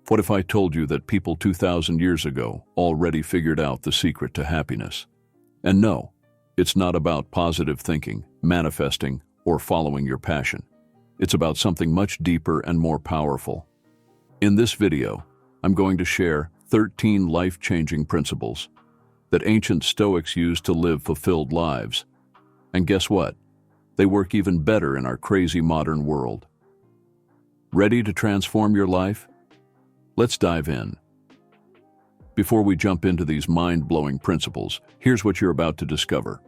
What if I told you that people 2,000 years ago already figured out the secret to happiness? And no, it's not about positive thinking, manifesting, or following your passion. It's about something much deeper and more powerful. In this video, I'm going to share 13 life-changing principles that ancient Stoics used to live fulfilled lives. And guess what? They work even better in our crazy modern world. Ready to transform your life? Let's dive in. Before we jump into these mind-blowing principles, here's what you're about to discover.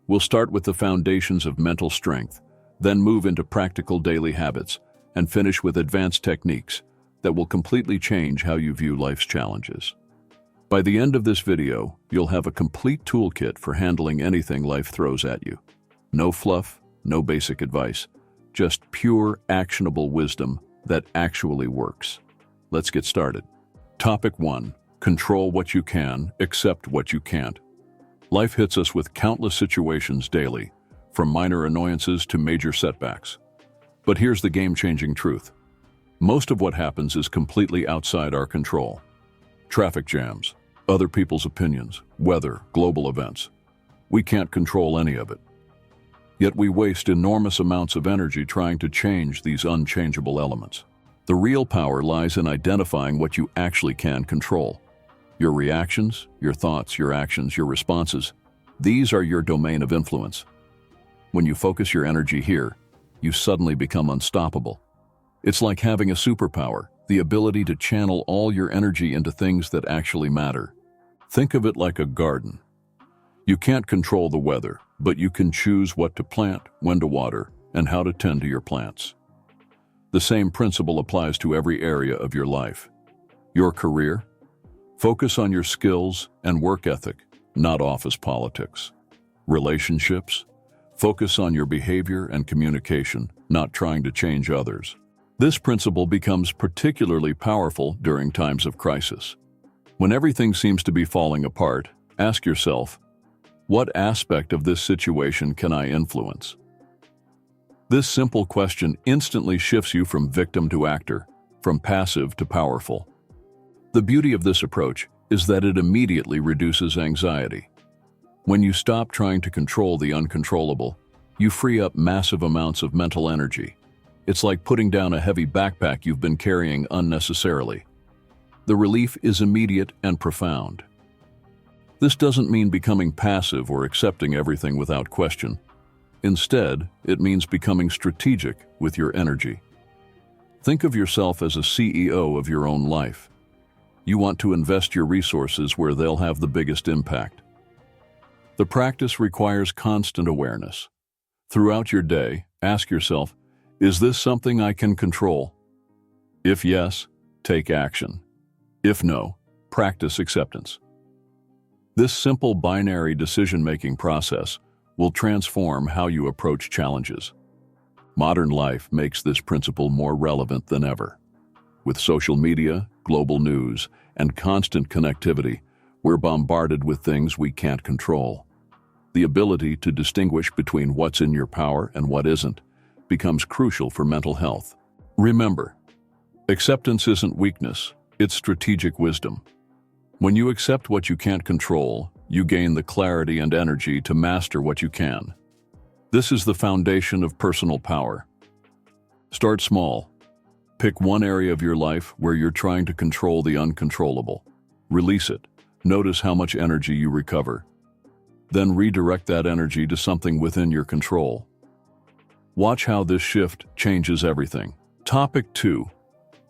We'll start with the foundations of mental strength, then move into practical daily habits, and finish with advanced techniques that will completely change how you view life's challenges. By the end of this video, you'll have a complete toolkit for handling anything life throws at you. No fluff, no basic advice, just pure, actionable wisdom that actually works. Let's get started. Topic 1. Control what you can, accept what you can't. Life hits us with countless situations daily, from minor annoyances to major setbacks. But here's the game-changing truth. Most of what happens is completely outside our control. Traffic jams, other people's opinions, weather, global events. We can't control any of it. Yet we waste enormous amounts of energy trying to change these unchangeable elements. The real power lies in identifying what you actually can control. Your reactions, your thoughts, your actions, your responses, these are your domain of influence. When you focus your energy here, you suddenly become unstoppable. It's like having a superpower, the ability to channel all your energy into things that actually matter. Think of it like a garden. You can't control the weather, but you can choose what to plant, when to water, and how to tend to your plants. The same principle applies to every area of your life. Your career? Focus on your skills and work ethic, not office politics. Relationships? Focus on your behavior and communication, not trying to change others. This principle becomes particularly powerful during times of crisis. When everything seems to be falling apart, ask yourself, what aspect of this situation can I influence? This simple question instantly shifts you from victim to actor, from passive to powerful. The beauty of this approach is that it immediately reduces anxiety. When you stop trying to control the uncontrollable, you free up massive amounts of mental energy. It's like putting down a heavy backpack you've been carrying unnecessarily. The relief is immediate and profound. This doesn't mean becoming passive or accepting everything without question. Instead, it means becoming strategic with your energy. Think of yourself as a CEO of your own life. You want to invest your resources where they'll have the biggest impact. The practice requires constant awareness. Throughout your day, ask yourself, is this something I can control? If yes, take action. If no, practice acceptance. This simple binary decision-making process will transform how you approach challenges. Modern life makes this principle more relevant than ever. With social media, global news, and constant connectivity, we're bombarded with things we can't control. The ability to distinguish between what's in your power and what isn't becomes crucial for mental health. Remember, acceptance isn't weakness, it's strategic wisdom. When you accept what you can't control, you gain the clarity and energy to master what you can. This is the foundation of personal power. Start small. Pick one area of your life where you're trying to control the uncontrollable. Release it. Notice how much energy you recover. Then redirect that energy to something within your control. Watch how this shift changes everything. Topic 2.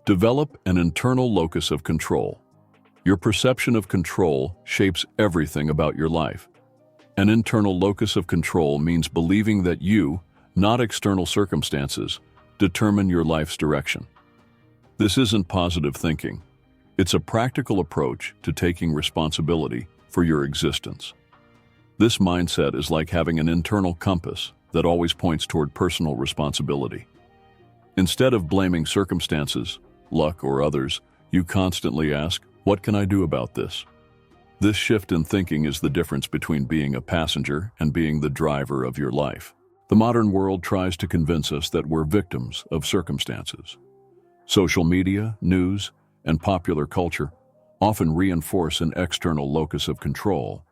Develop an internal locus of control. Your perception of control shapes everything about your life. An internal locus of control means believing that you, not external circumstances, determine your life's direction. This isn't positive thinking. It's a practical approach to taking responsibility for your existence. This mindset is like having an internal compass that always points toward personal responsibility. Instead of blaming circumstances, luck, or others, you constantly ask, what can I do about this? This shift in thinking is the difference between being a passenger and being the driver of your life. The modern world tries to convince us that we're victims of circumstances. Social media, news, and popular culture often reinforce an external locus of control,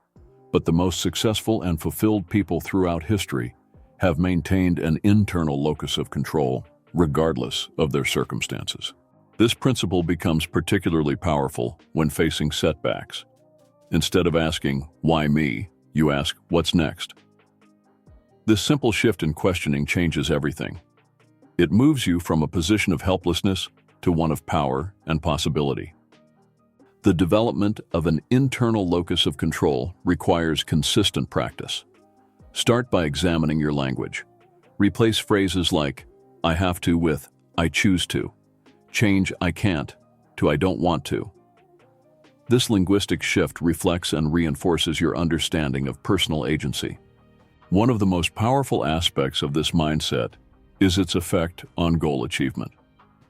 but the most successful and fulfilled people throughout history have maintained an internal locus of control, regardless of their circumstances. This principle becomes particularly powerful when facing setbacks. Instead of asking, "Why me?" you ask, "What's next?" This simple shift in questioning changes everything. It moves you from a position of helplessness to one of power and possibility. The development of an internal locus of control requires consistent practice. Start by examining your language. Replace phrases like, "I have to" with, "I choose to." Change "I can't" to "I don't want to." This linguistic shift reflects and reinforces your understanding of personal agency. One of the most powerful aspects of this mindset is its effect on goal achievement.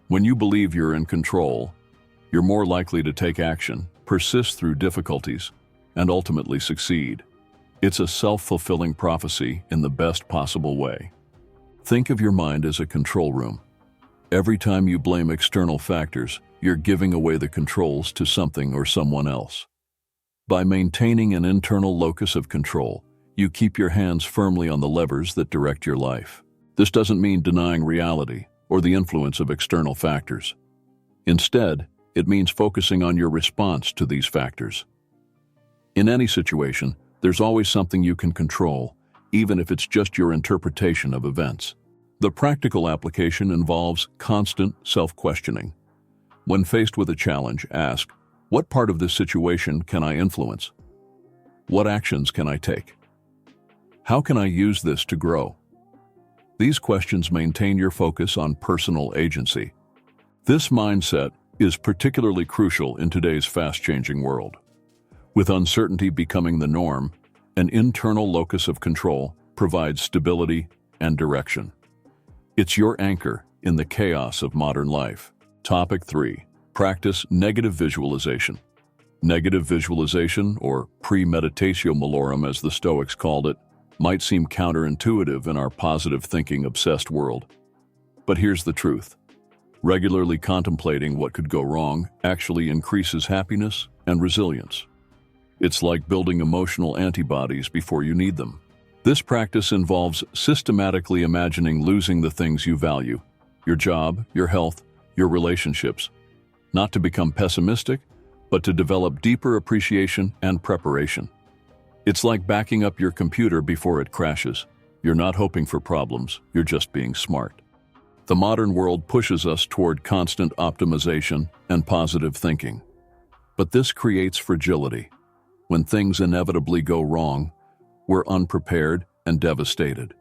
When you believe you're in control, you're more likely to take action, persist through difficulties, and ultimately succeed. It's a self-fulfilling prophecy in the best possible way. Think of your mind as a control room. Every time you blame external factors, you're giving away the controls to something or someone else. By maintaining an internal locus of control, you keep your hands firmly on the levers that direct your life. This doesn't mean denying reality or the influence of external factors. Instead, it means focusing on your response to these factors. In any situation, there's always something you can control, even if it's just your interpretation of events. The practical application involves constant self-questioning. When faced with a challenge, ask, "What part of this situation can I influence? What actions can I take? How can I use this to grow?" These questions maintain your focus on personal agency. This mindset is particularly crucial in today's fast-changing world. With uncertainty becoming the norm, an internal locus of control provides stability and direction. It's your anchor in the chaos of modern life. Topic 3. Practice negative visualization. Negative visualization, or premeditatio malorum as the Stoics called it, might seem counterintuitive in our positive thinking-obsessed world. But here's the truth. Regularly contemplating what could go wrong actually increases happiness and resilience. It's like building emotional antibodies before you need them. This practice involves systematically imagining losing the things you value, your job, your health, your relationships, not to become pessimistic, but to develop deeper appreciation and preparation. It's like backing up your computer before it crashes. You're not hoping for problems, you're just being smart. The modern world pushes us toward constant optimization and positive thinking. But this creates fragility. When things inevitably go wrong, we're unprepared and devastated.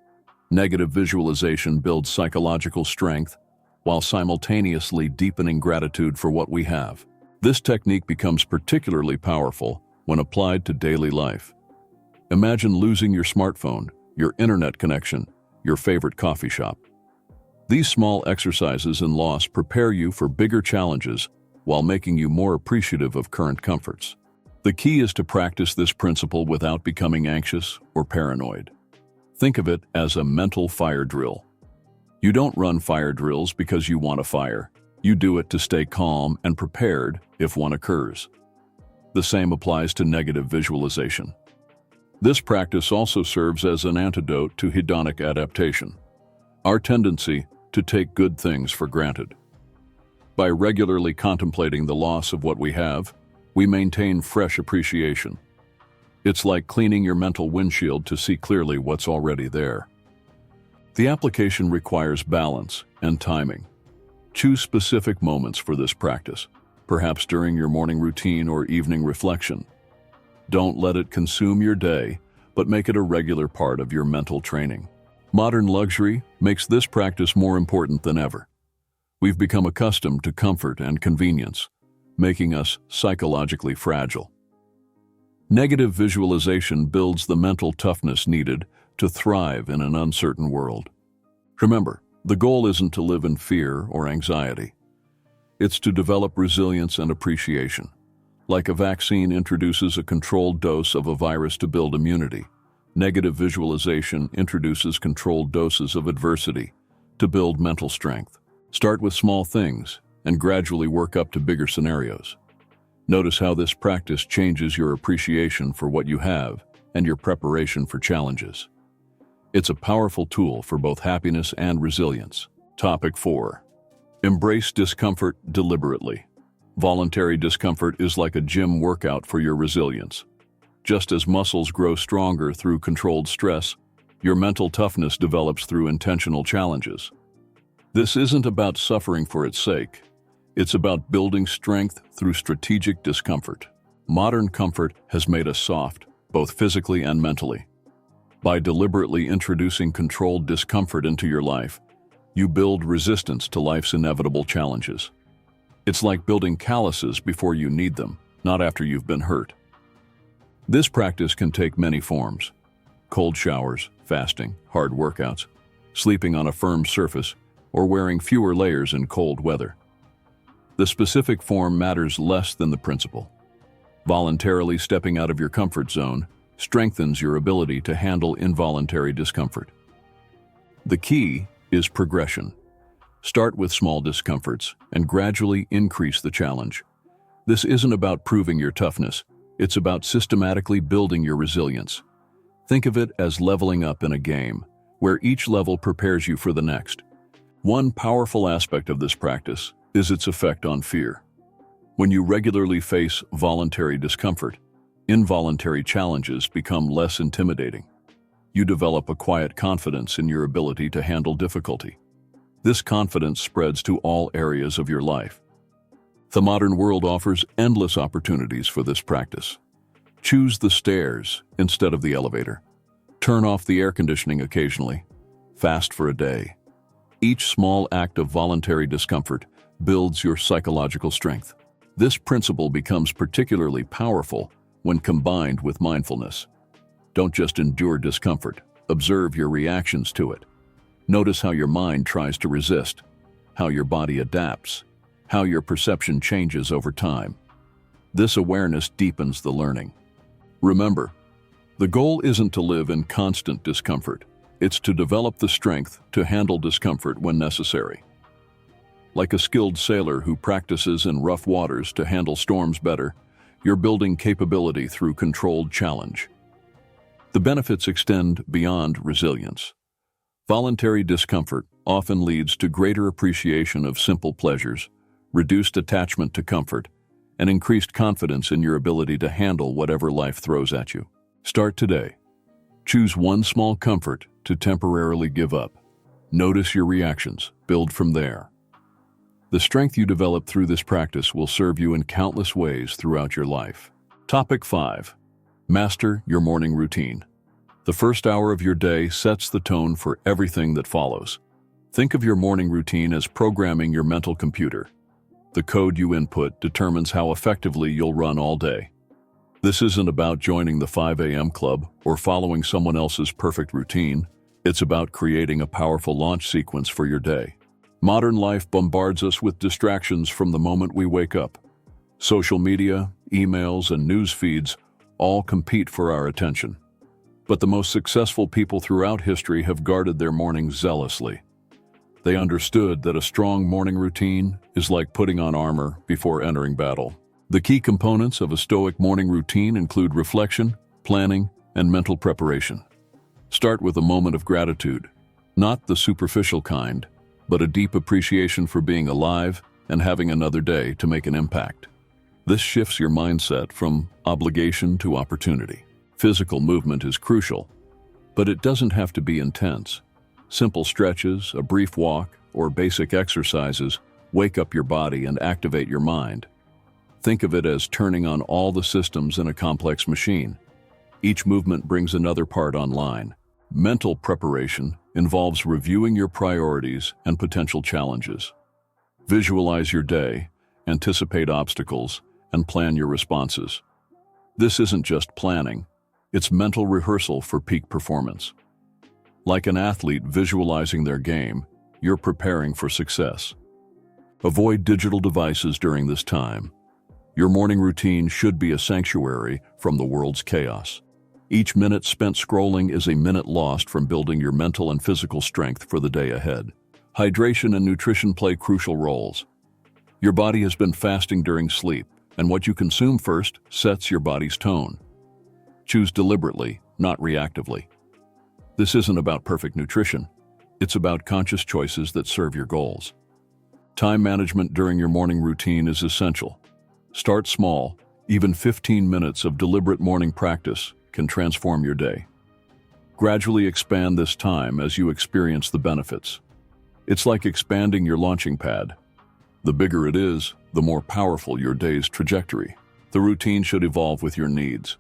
Negative visualization builds psychological strength while simultaneously deepening gratitude for what we have. This technique becomes particularly powerful when applied to daily life. Imagine losing your smartphone, your internet connection, your favorite coffee shop. These small exercises in loss prepare you for bigger challenges while making you more appreciative of current comforts. The key is to practice this principle without becoming anxious or paranoid. Think of it as a mental fire drill. You don't run fire drills because you want a fire. You do it to stay calm and prepared if one occurs. The same applies to negative visualization. This practice also serves as an antidote to hedonic adaptation, our tendency to take good things for granted. By regularly contemplating the loss of what we have, we maintain fresh appreciation. It's like cleaning your mental windshield to see clearly what's already there. The application requires balance and timing. Choose specific moments for this practice, perhaps during your morning routine or evening reflection. Don't let it consume your day, but make it a regular part of your mental training. Modern luxury makes this practice more important than ever. We've become accustomed to comfort and convenience, making us psychologically fragile. Negative visualization builds the mental toughness needed to thrive in an uncertain world. Remember, the goal isn't to live in fear or anxiety. It's to develop resilience and appreciation. Like a vaccine introduces a controlled dose of a virus to build immunity, negative visualization introduces controlled doses of adversity to build mental strength. Start with small things, and gradually work up to bigger scenarios. Notice how this practice changes your appreciation for what you have and your preparation for challenges. It's a powerful tool for both happiness and resilience. Topic 4. Embrace discomfort deliberately. Voluntary discomfort is like a gym workout for your resilience. Just as muscles grow stronger through controlled stress, your mental toughness develops through intentional challenges. This isn't about suffering for its sake. It's about building strength through strategic discomfort. Modern comfort has made us soft, both physically and mentally. By deliberately introducing controlled discomfort into your life, you build resistance to life's inevitable challenges. It's like building calluses before you need them, not after you've been hurt. This practice can take many forms: cold showers, fasting, hard workouts, sleeping on a firm surface, or wearing fewer layers in cold weather. The specific form matters less than the principle. Voluntarily stepping out of your comfort zone strengthens your ability to handle involuntary discomfort. The key is progression. Start with small discomforts and gradually increase the challenge. This isn't about proving your toughness, it's about systematically building your resilience. Think of it as leveling up in a game, where each level prepares you for the next. One powerful aspect of this practice is its effect on fear. When you regularly face voluntary discomfort, involuntary challenges become less intimidating. You develop a quiet confidence in your ability to handle difficulty. This confidence spreads to all areas of your life. The modern world offers endless opportunities for this practice. Choose the stairs instead of the elevator. Turn off the air conditioning occasionally. Fast for a day. Each small act of voluntary discomfort builds your psychological strength. This principle becomes particularly powerful when combined with mindfulness. Don't just endure discomfort, observe your reactions to it. Notice how your mind tries to resist, how your body adapts, how your perception changes over time. This awareness deepens the learning. Remember, the goal isn't to live in constant discomfort. It's to develop the strength to handle discomfort when necessary. Like a skilled sailor who practices in rough waters to handle storms better, you're building capability through controlled challenge. The benefits extend beyond resilience. Voluntary discomfort often leads to greater appreciation of simple pleasures, reduced attachment to comfort, and increased confidence in your ability to handle whatever life throws at you. Start today. Choose one small comfort to temporarily give up. Notice your reactions. Build from there. The strength you develop through this practice will serve you in countless ways throughout your life. Topic 5. Master your morning routine. The first hour of your day sets the tone for everything that follows. Think of your morning routine as programming your mental computer. The code you input determines how effectively you'll run all day. This isn't about joining the 5 a.m. club or following someone else's perfect routine. It's about creating a powerful launch sequence for your day. Modern life bombards us with distractions from the moment we wake up. Social media, emails, and news feeds all compete for our attention. But the most successful people throughout history have guarded their mornings zealously. They understood that a strong morning routine is like putting on armor before entering battle. The key components of a Stoic morning routine include reflection, planning, and mental preparation. Start with a moment of gratitude, not the superficial kind, but a deep appreciation for being alive and having another day to make an impact. This shifts your mindset from obligation to opportunity. Physical movement is crucial, but it doesn't have to be intense. Simple stretches, a brief walk, or basic exercises wake up your body and activate your mind. Think of it as turning on all the systems in a complex machine. Each movement brings another part online. Mental preparation involves reviewing your priorities and potential challenges. Visualize your day, anticipate obstacles, and plan your responses. This isn't just planning, it's mental rehearsal for peak performance. Like an athlete visualizing their game, you're preparing for success. Avoid digital devices during this time. Your morning routine should be a sanctuary from the world's chaos. Each minute spent scrolling is a minute lost from building your mental and physical strength for the day ahead. Hydration and nutrition play crucial roles. Your body has been fasting during sleep, and what you consume first sets your body's tone. Choose deliberately, not reactively. This isn't about perfect nutrition. It's about conscious choices that serve your goals. Time management during your morning routine is essential. Start small. Even 15 minutes of deliberate morning practice can transform your day. Gradually expand this time as you experience the benefits. It's like expanding your launching pad. The bigger it is, the more powerful your day's trajectory. The routine should evolve with your needs.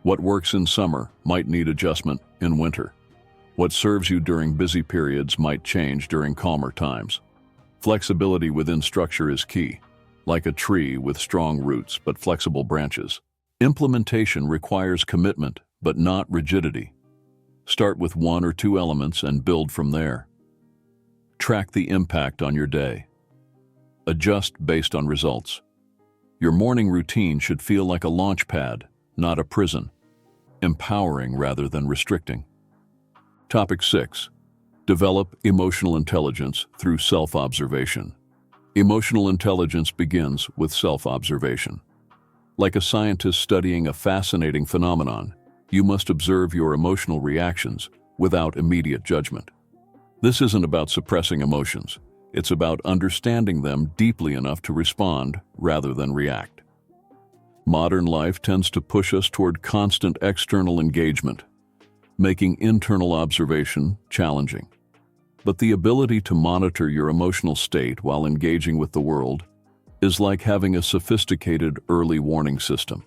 What works in summer might need adjustment in winter. What serves you during busy periods might change during calmer times. Flexibility within structure is key, like a tree with strong roots but flexible branches. Implementation requires commitment, but not rigidity. Start with 1 or 2 elements and build from there. Track the impact on your day. Adjust based on results. Your morning routine should feel like a launch pad, not a prison. Empowering rather than restricting. Topic 6. Develop emotional intelligence through self-observation. Emotional intelligence begins with self-observation. Like a scientist studying a fascinating phenomenon, you must observe your emotional reactions without immediate judgment. This isn't about suppressing emotions. It's about understanding them deeply enough to respond rather than react. Modern life tends to push us toward constant external engagement, making internal observation challenging. But the ability to monitor your emotional state while engaging with the world is like having a sophisticated early warning system.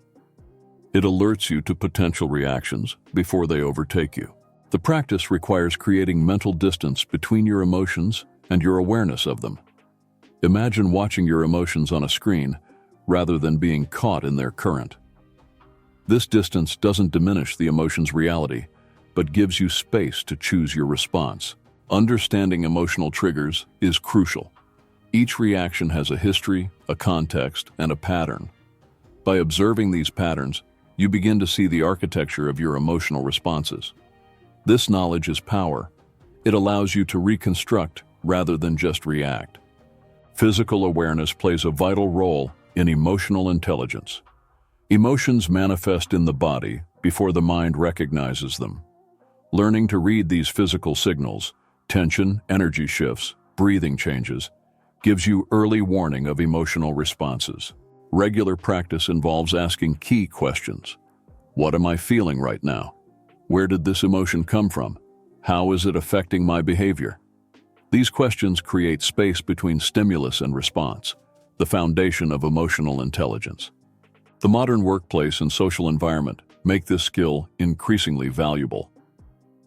It alerts you to potential reactions before they overtake you. The practice requires creating mental distance between your emotions and your awareness of them. Imagine watching your emotions on a screen rather than being caught in their current. This distance doesn't diminish the emotion's reality, but gives you space to choose your response. Understanding emotional triggers is crucial. Each reaction has a history, a context, and a pattern. By observing these patterns, you begin to see the architecture of your emotional responses. This knowledge is power. It allows you to reconstruct rather than just react. Physical awareness plays a vital role in emotional intelligence. Emotions manifest in the body before the mind recognizes them. Learning to read these physical signals, tension, energy shifts, breathing changes, gives you early warning of emotional responses. Regular practice involves asking key questions. What am I feeling right now? Where did this emotion come from? How is it affecting my behavior? These questions create space between stimulus and response, the foundation of emotional intelligence. The modern workplace and social environment make this skill increasingly valuable.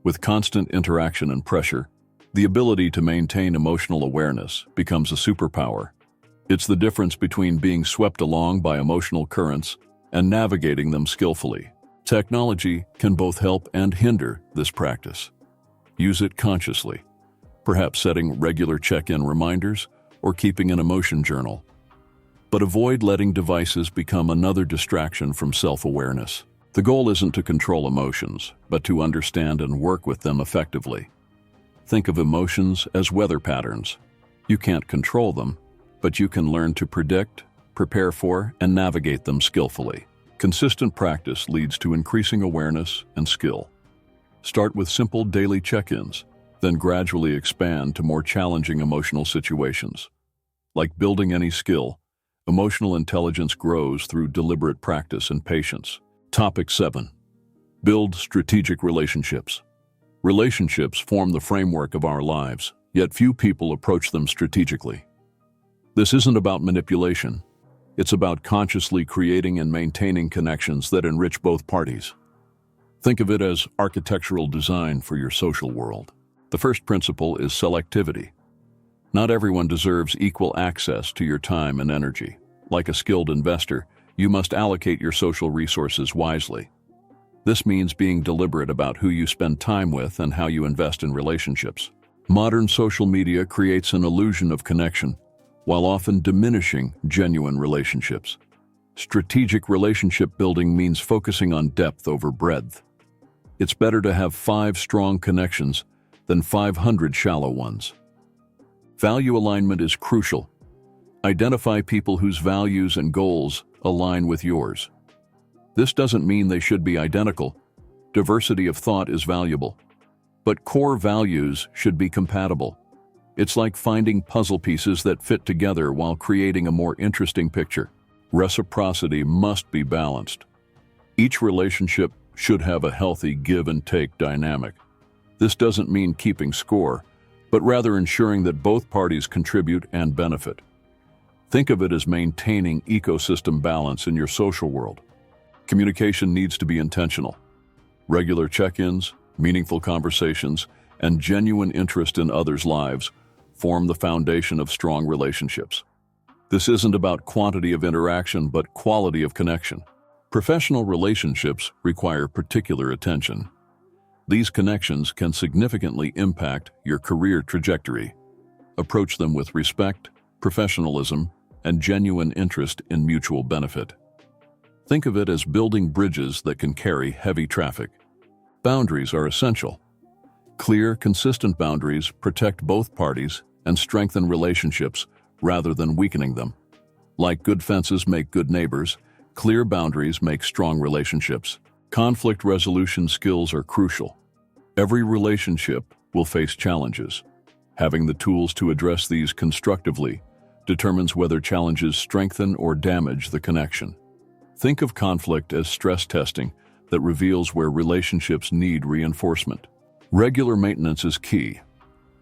With constant interaction and pressure, the ability to maintain emotional awareness becomes a superpower. It's the difference between being swept along by emotional currents and navigating them skillfully. Technology can both help and hinder this practice. Use it consciously, perhaps setting regular check-in reminders or keeping an emotion journal. But avoid letting devices become another distraction from self-awareness. The goal isn't to control emotions, but to understand and work with them effectively. Think of emotions as weather patterns. You can't control them, but you can learn to predict, prepare for, and navigate them skillfully. Consistent practice leads to increasing awareness and skill. Start with simple daily check-ins, then gradually expand to more challenging emotional situations. Like building any skill, emotional intelligence grows through deliberate practice and patience. Topic 7. Build strategic relationships. Relationships form the framework of our lives, yet few people approach them strategically. This isn't about manipulation. It's about consciously creating and maintaining connections that enrich both parties. Think of it as architectural design for your social world. The first principle is selectivity. Not everyone deserves equal access to your time and energy. Like a skilled investor, you must allocate your social resources wisely. This means being deliberate about who you spend time with and how you invest in relationships. Modern social media creates an illusion of connection, while often diminishing genuine relationships. Strategic relationship building means focusing on depth over breadth. It's better to have 5 strong connections than 500 shallow ones. Value alignment is crucial. Identify people whose values and goals align with yours. This doesn't mean they should be identical. Diversity of thought is valuable. But core values should be compatible. It's like finding puzzle pieces that fit together while creating a more interesting picture. Reciprocity must be balanced. Each relationship should have a healthy give-and-take dynamic. This doesn't mean keeping score, but rather ensuring that both parties contribute and benefit. Think of it as maintaining ecosystem balance in your social world. Communication needs to be intentional. Regular check-ins, meaningful conversations, and genuine interest in others' lives form the foundation of strong relationships. This isn't about quantity of interaction, but quality of connection. Professional relationships require particular attention. These connections can significantly impact your career trajectory. Approach them with respect, professionalism, and genuine interest in mutual benefit. Think of it as building bridges that can carry heavy traffic. Boundaries are essential. Clear, consistent boundaries protect both parties and strengthen relationships rather than weakening them. Like good fences make good neighbors, clear boundaries make strong relationships. Conflict resolution skills are crucial. Every relationship will face challenges. Having the tools to address these constructively determines whether challenges strengthen or damage the connection. Think of conflict as stress testing that reveals where relationships need reinforcement. Regular maintenance is key.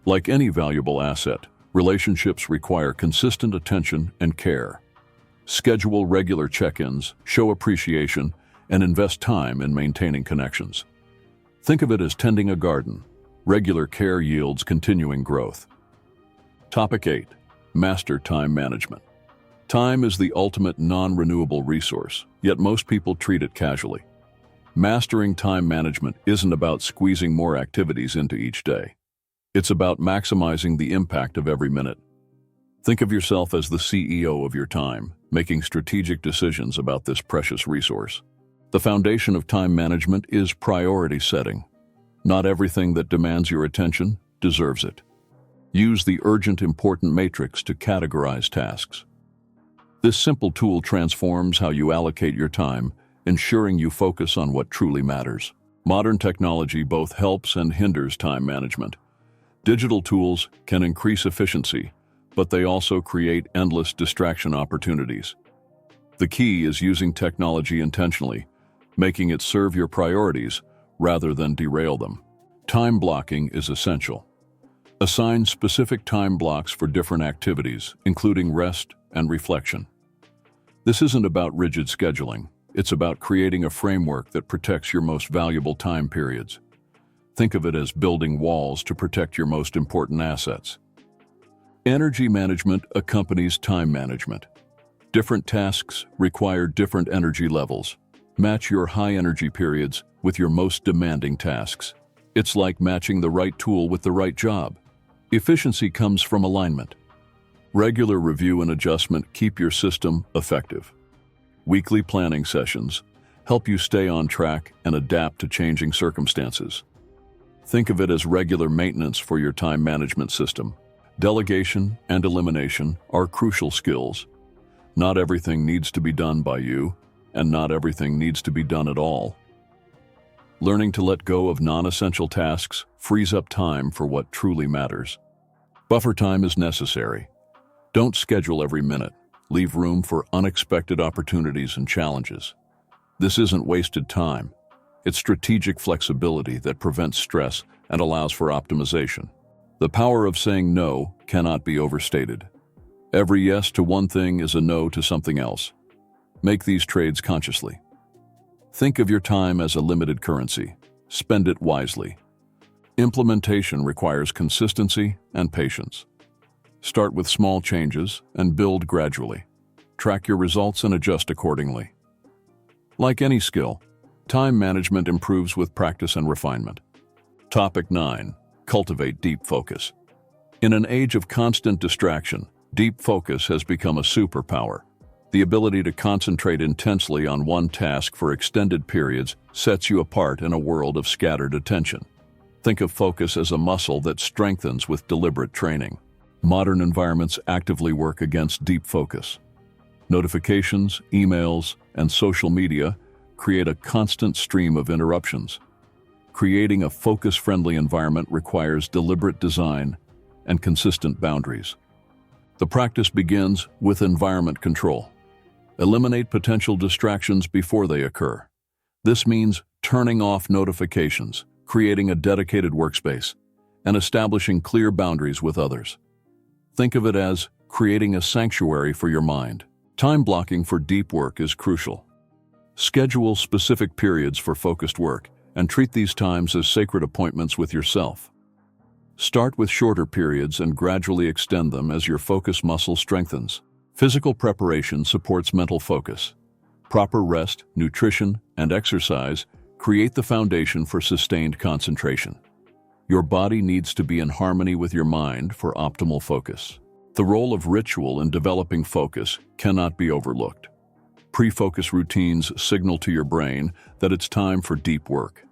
Like any valuable asset, relationships require consistent attention and care. Schedule regular check-ins, show appreciation, and invest time in maintaining connections. Think of it as tending a garden. Regular care yields continuing growth. Topic 8. Master time management. Time is the ultimate non-renewable resource, yet most people treat it casually. Mastering time management isn't about squeezing more activities into each day. It's about maximizing the impact of every minute. Think of yourself as the CEO of your time, making strategic decisions about this precious resource. The foundation of time management is priority setting. Not everything that demands your attention deserves it. Use the urgent important matrix to categorize tasks. This simple tool transforms how you allocate your time, ensuring you focus on what truly matters. Modern technology both helps and hinders time management. Digital tools can increase efficiency, but they also create endless distraction opportunities. The key is using technology intentionally, making it serve your priorities rather than derail them. Time blocking is essential. Assign specific time blocks for different activities, including rest and reflection. This isn't about rigid scheduling. It's about creating a framework that protects your most valuable time periods. Think of it as building walls to protect your most important assets. Energy management accompanies time management. Different tasks require different energy levels. Match your high-energy periods with your most demanding tasks. It's like matching the right tool with the right job. Efficiency comes from alignment. Regular review and adjustment keep your system effective. Weekly planning sessions help you stay on track and adapt to changing circumstances. Think of it as regular maintenance for your time management system. Delegation and elimination are crucial skills. Not everything needs to be done by you, and not everything needs to be done at all. Learning to let go of non-essential tasks frees up time for what truly matters. Buffer time is necessary. Don't schedule every minute. Leave room for unexpected opportunities and challenges. This isn't wasted time. It's strategic flexibility that prevents stress and allows for optimization. The power of saying no cannot be overstated. Every yes to one thing is a no to something else. Make these trades consciously. Think of your time as a limited currency. Spend it wisely. Implementation requires consistency and patience. Start with small changes and build gradually. Track your results and adjust accordingly. Like any skill, time management improves with practice and refinement. Topic 9. Cultivate deep focus. In an age of constant distraction, deep focus has become a superpower. The ability to concentrate intensely on one task for extended periods sets you apart in a world of scattered attention. Think of focus as a muscle that strengthens with deliberate training. Modern environments actively work against deep focus. Notifications, emails, and social media create a constant stream of interruptions. Creating a focus-friendly environment requires deliberate design and consistent boundaries. The practice begins with environment control. Eliminate potential distractions before they occur. This means turning off notifications, creating a dedicated workspace, and establishing clear boundaries with others. Think of it as creating a sanctuary for your mind. Time blocking for deep work is crucial. Schedule specific periods for focused work and treat these times as sacred appointments with yourself. Start with shorter periods and gradually extend them as your focus muscle strengthens. Physical preparation supports mental focus. Proper rest, nutrition, and exercise create the foundation for sustained concentration. Your body needs to be in harmony with your mind for optimal focus. The role of ritual in developing focus cannot be overlooked. Pre-focus routines signal to your brain that it's time for deep work.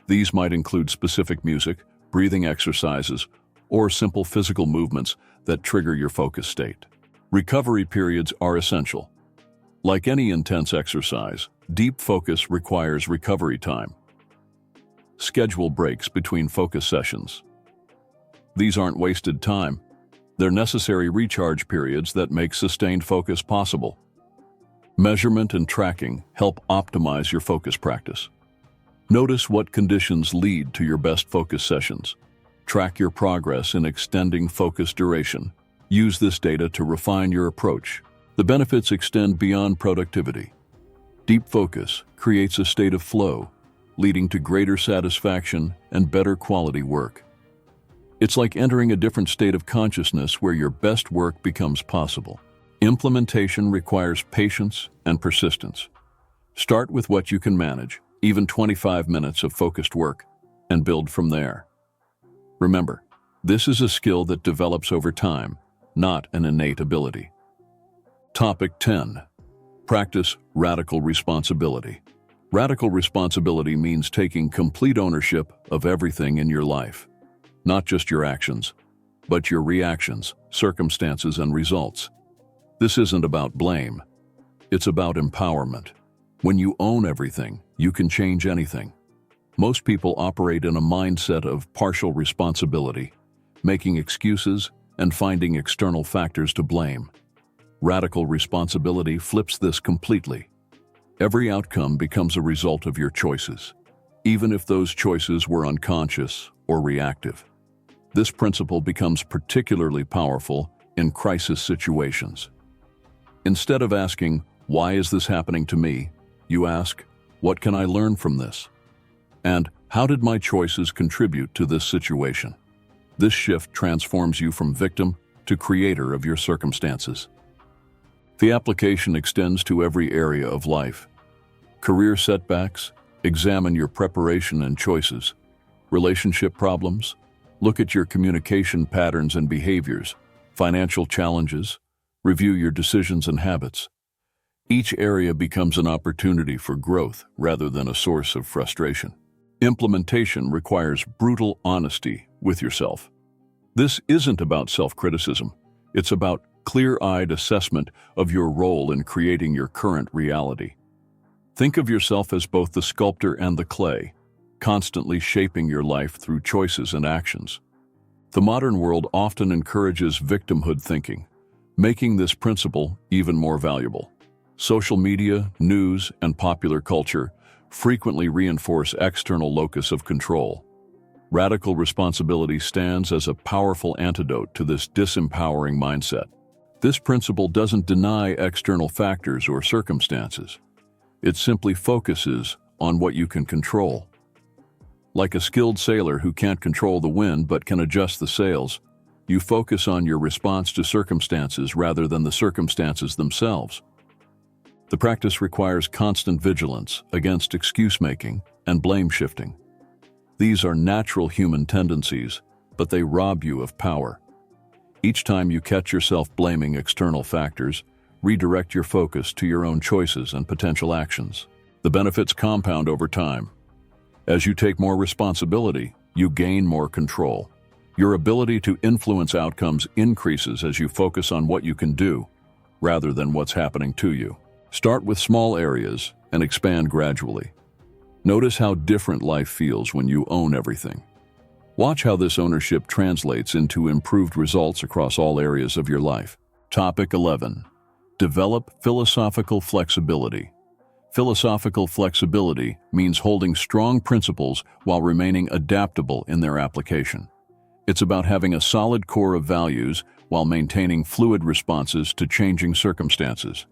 These might include specific music, breathing exercises, or simple physical movements that trigger your focus state. Recovery periods are essential. Like any intense exercise, deep focus requires recovery time. Schedule breaks between focus sessions. These aren't wasted time. They're necessary recharge periods that make sustained focus possible. Measurement and tracking help optimize your focus practice. Notice what conditions lead to your best focus sessions. Track your progress in extending focus duration. Use this data to refine your approach. The benefits extend beyond productivity. Deep focus creates a state of flow, leading to greater satisfaction and better quality work. It's like entering a different state of consciousness where your best work becomes possible. Implementation requires patience and persistence. Start with what you can manage, even 25 minutes of focused work, and build from there. Remember, this is a skill that develops over time, not an innate ability. Topic 10. Practice radical responsibility. Radical responsibility means taking complete ownership of everything in your life. Not just your actions, but your reactions, circumstances, and results. This isn't about blame. It's about empowerment. When you own everything, you can change anything. Most people operate in a mindset of partial responsibility, making excuses and finding external factors to blame. Radical responsibility flips this completely. Every outcome becomes a result of your choices, even if those choices were unconscious or reactive. This principle becomes particularly powerful in crisis situations. Instead of asking, "Why is this happening to me?" you ask, "What can I learn from this?" And "How did my choices contribute to this situation?" This shift transforms you from victim to creator of your circumstances. The application extends to every area of life. Career setbacks, examine your preparation and choices. Relationship problems, look at your communication patterns and behaviors. Financial challenges, review your decisions and habits. Each area becomes an opportunity for growth rather than a source of frustration. Implementation requires brutal honesty with yourself. This isn't about self-criticism. It's about clear-eyed assessment of your role in creating your current reality. Think of yourself as both the sculptor and the clay, constantly shaping your life through choices and actions. The modern world often encourages victimhood thinking, making this principle even more valuable. Social media, news, and popular culture frequently reinforce external locus of control. Radical responsibility stands as a powerful antidote to this disempowering mindset. This principle doesn't deny external factors or circumstances. It simply focuses on what you can control. Like a skilled sailor who can't control the wind but can adjust the sails, you focus on your response to circumstances rather than the circumstances themselves. The practice requires constant vigilance against excuse-making and blame-shifting. These are natural human tendencies, but they rob you of power. Each time you catch yourself blaming external factors, redirect your focus to your own choices and potential actions. The benefits compound over time. As you take more responsibility, you gain more control. Your ability to influence outcomes increases as you focus on what you can do, rather than what's happening to you. Start with small areas and expand gradually. Notice how different life feels when you own everything. Watch how this ownership translates into improved results across all areas of your life. Topic 11. Develop philosophical flexibility. Philosophical flexibility means holding strong principles while remaining adaptable in their application. It's about having a solid core of values while maintaining fluid responses to changing circumstances.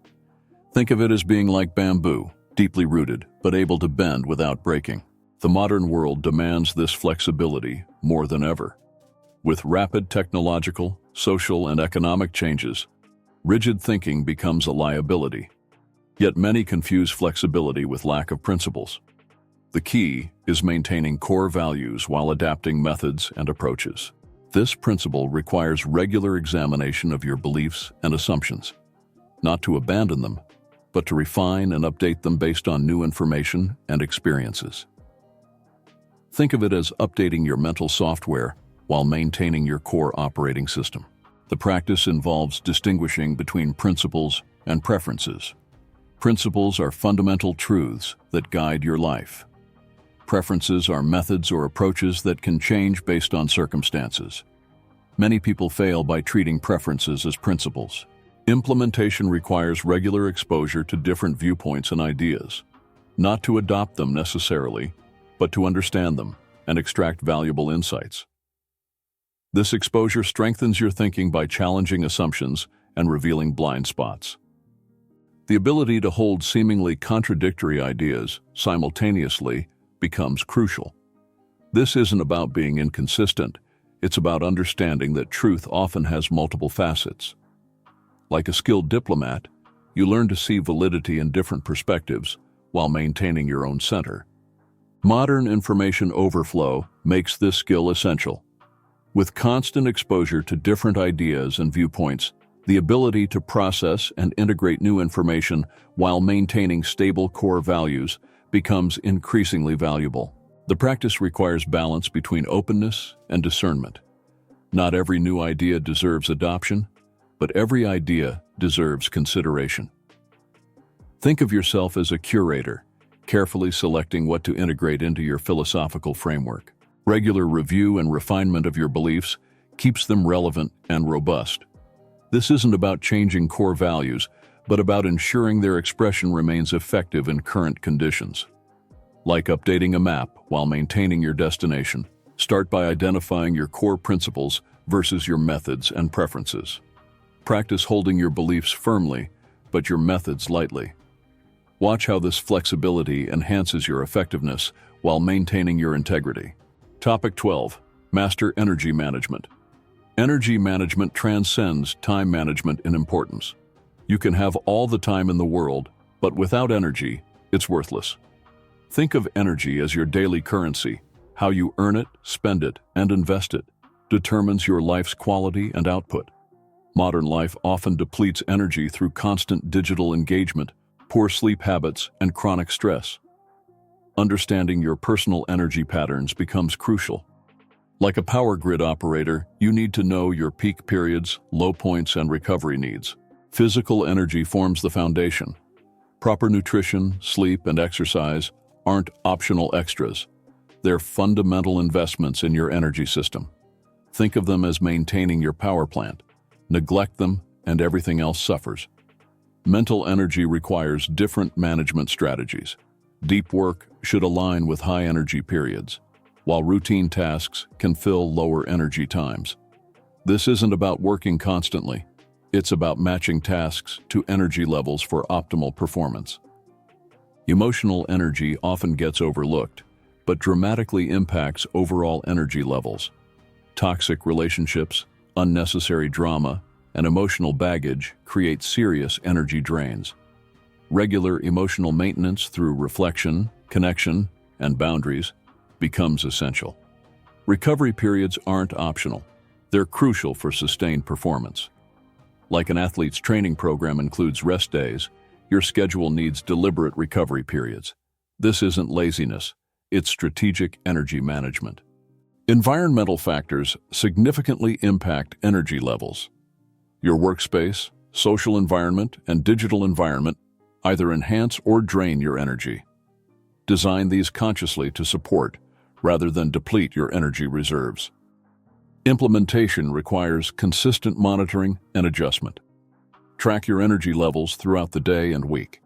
Think of it as being like bamboo, deeply rooted, but able to bend without breaking. The modern world demands this flexibility more than ever. With rapid technological, social, and economic changes, rigid thinking becomes a liability. Yet many confuse flexibility with lack of principles. The key is maintaining core values while adapting methods and approaches. This principle requires regular examination of your beliefs and assumptions, not to abandon them, but to refine and update them based on new information and experiences. Think of it as updating your mental software while maintaining your core operating system. The practice involves distinguishing between principles and preferences. Principles are fundamental truths that guide your life. Preferences are methods or approaches that can change based on circumstances. Many people fail by treating preferences as principles. Implementation requires regular exposure to different viewpoints and ideas, not to adopt them necessarily, but to understand them and extract valuable insights. This exposure strengthens your thinking by challenging assumptions and revealing blind spots. The ability to hold seemingly contradictory ideas simultaneously becomes crucial. This isn't about being inconsistent, it's about understanding that truth often has multiple facets. Like a skilled diplomat, you learn to see validity in different perspectives while maintaining your own center. Modern information overflow makes this skill essential. With constant exposure to different ideas and viewpoints, the ability to process and integrate new information while maintaining stable core values becomes increasingly valuable. The practice requires balance between openness and discernment. Not every new idea deserves adoption, but every idea deserves consideration. Think of yourself as a curator, carefully selecting what to integrate into your philosophical framework. Regular review and refinement of your beliefs keeps them relevant and robust. This isn't about changing core values, but about ensuring their expression remains effective in current conditions. Like updating a map while maintaining your destination, start by identifying your core principles versus your methods and preferences. Practice holding your beliefs firmly, but your methods lightly. Watch how this flexibility enhances your effectiveness while maintaining your integrity. Topic 12. Master energy management. Energy management transcends time management in importance. You can have all the time in the world, but without energy, it's worthless. Think of energy as your daily currency. How you earn it, spend it, and invest it determines your life's quality and output. Modern life often depletes energy through constant digital engagement, poor sleep habits, and chronic stress. Understanding your personal energy patterns becomes crucial. Like a power grid operator, you need to know your peak periods, low points, and recovery needs. Physical energy forms the foundation. Proper nutrition, sleep, and exercise aren't optional extras. They're fundamental investments in your energy system. Think of them as maintaining your power plant. Neglect them, and everything else suffers. Mental energy requires different management strategies. Deep work should align with high energy periods, while routine tasks can fill lower energy times. This isn't about working constantly. It's about matching tasks to energy levels for optimal performance. Emotional energy often gets overlooked, but dramatically impacts overall energy levels. Toxic relationships, unnecessary drama, and emotional baggage create serious energy drains. Regular emotional maintenance through reflection, connection, and boundaries becomes essential. Recovery periods aren't optional. They're crucial for sustained performance. Like an athlete's training program includes rest days, your schedule needs deliberate recovery periods. This isn't laziness, it's strategic energy management. Environmental factors significantly impact energy levels. Your workspace, social environment, and digital environment either enhance or drain your energy. Design these consciously to support rather than deplete your energy reserves. Implementation requires consistent monitoring and adjustment. Track your energy levels throughout the day and week.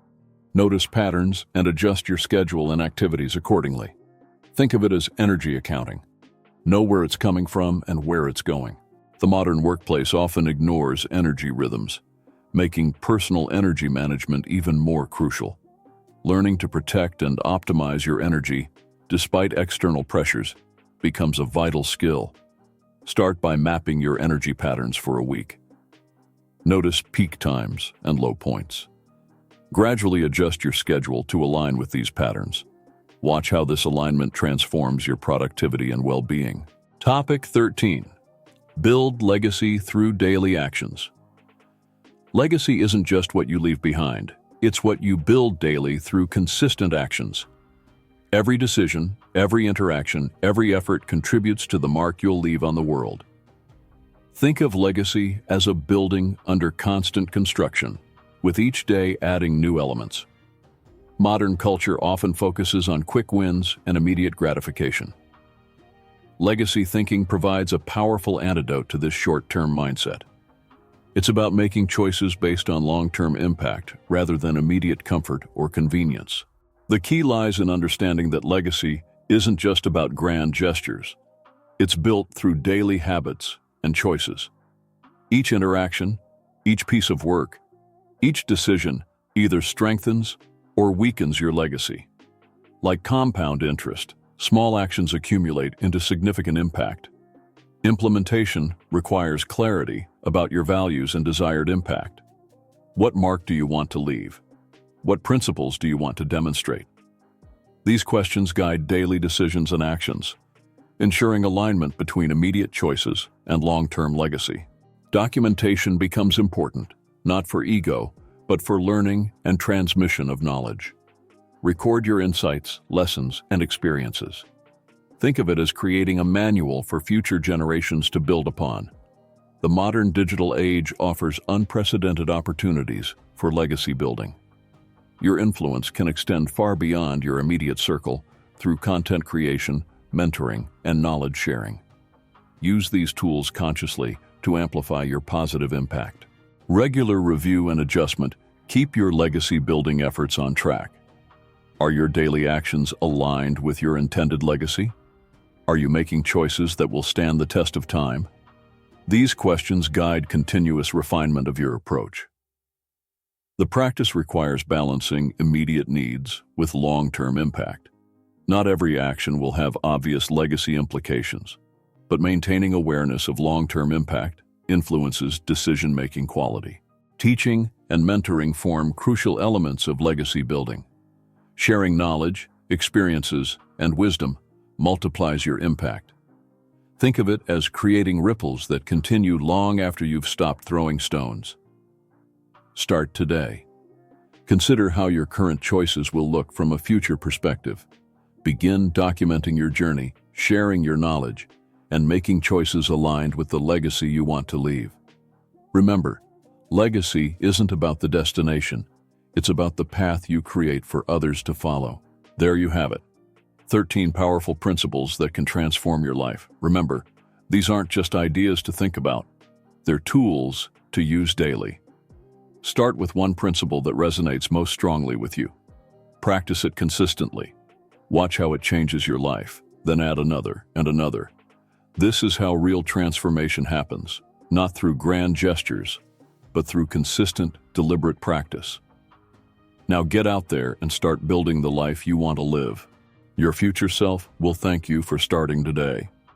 Notice patterns and adjust your schedule and activities accordingly. Think of it as energy accounting. Know where it's coming from and where it's going. The modern workplace often ignores energy rhythms, making personal energy management even more crucial. Learning to protect and optimize your energy, despite external pressures, becomes a vital skill. Start by mapping your energy patterns for a week. Notice peak times and low points. Gradually adjust your schedule to align with these patterns. Watch how this alignment transforms your productivity and well-being. Topic 13. Build legacy through daily actions. Legacy isn't just what you leave behind. It's what you build daily through consistent actions. Every decision, every interaction, every effort contributes to the mark you'll leave on the world. Think of legacy as a building under constant construction, with each day adding new elements. Modern culture often focuses on quick wins and immediate gratification. Legacy thinking provides a powerful antidote to this short-term mindset. It's about making choices based on long-term impact rather than immediate comfort or convenience. The key lies in understanding that legacy isn't just about grand gestures. It's built through daily habits and choices. Each interaction, each piece of work, each decision either strengthens or weakens your legacy. Like compound interest, small actions accumulate into significant impact. Implementation requires clarity about your values and desired impact. What mark do you want to leave? What principles do you want to demonstrate? These questions guide daily decisions and actions, ensuring alignment between immediate choices and long-term legacy. Documentation becomes important, not for ego, but for learning and transmission of knowledge. Record your insights, lessons, and experiences. Think of it as creating a manual for future generations to build upon. The modern digital age offers unprecedented opportunities for legacy building. Your influence can extend far beyond your immediate circle through content creation, mentoring, and knowledge sharing. Use these tools consciously to amplify your positive impact. Regular review and adjustment keep your legacy building efforts on track. Are your daily actions aligned with your intended legacy? Are you making choices that will stand the test of time? These questions guide continuous refinement of your approach. The practice requires balancing immediate needs with long-term impact. Not every action will have obvious legacy implications, but maintaining awareness of long-term impact influences decision-making quality. Teaching and mentoring form crucial elements of legacy building. Sharing knowledge, experiences, and wisdom multiplies your impact. Think of it as creating ripples that continue long after you've stopped throwing stones. Start today. Consider how your current choices will look from a future perspective. Begin documenting your journey, sharing your knowledge, and making choices aligned with the legacy you want to leave. Remember, legacy isn't about the destination. It's about the path you create for others to follow. There you have it. 13 powerful principles that can transform your life. Remember, these aren't just ideas to think about. They're tools to use daily. Start with one principle that resonates most strongly with you. Practice it consistently. Watch how it changes your life, then add another and another. This is how real transformation happens, not through grand gestures, but through consistent, deliberate practice. Now get out there and start building the life you want to live. Your future self will thank you for starting today.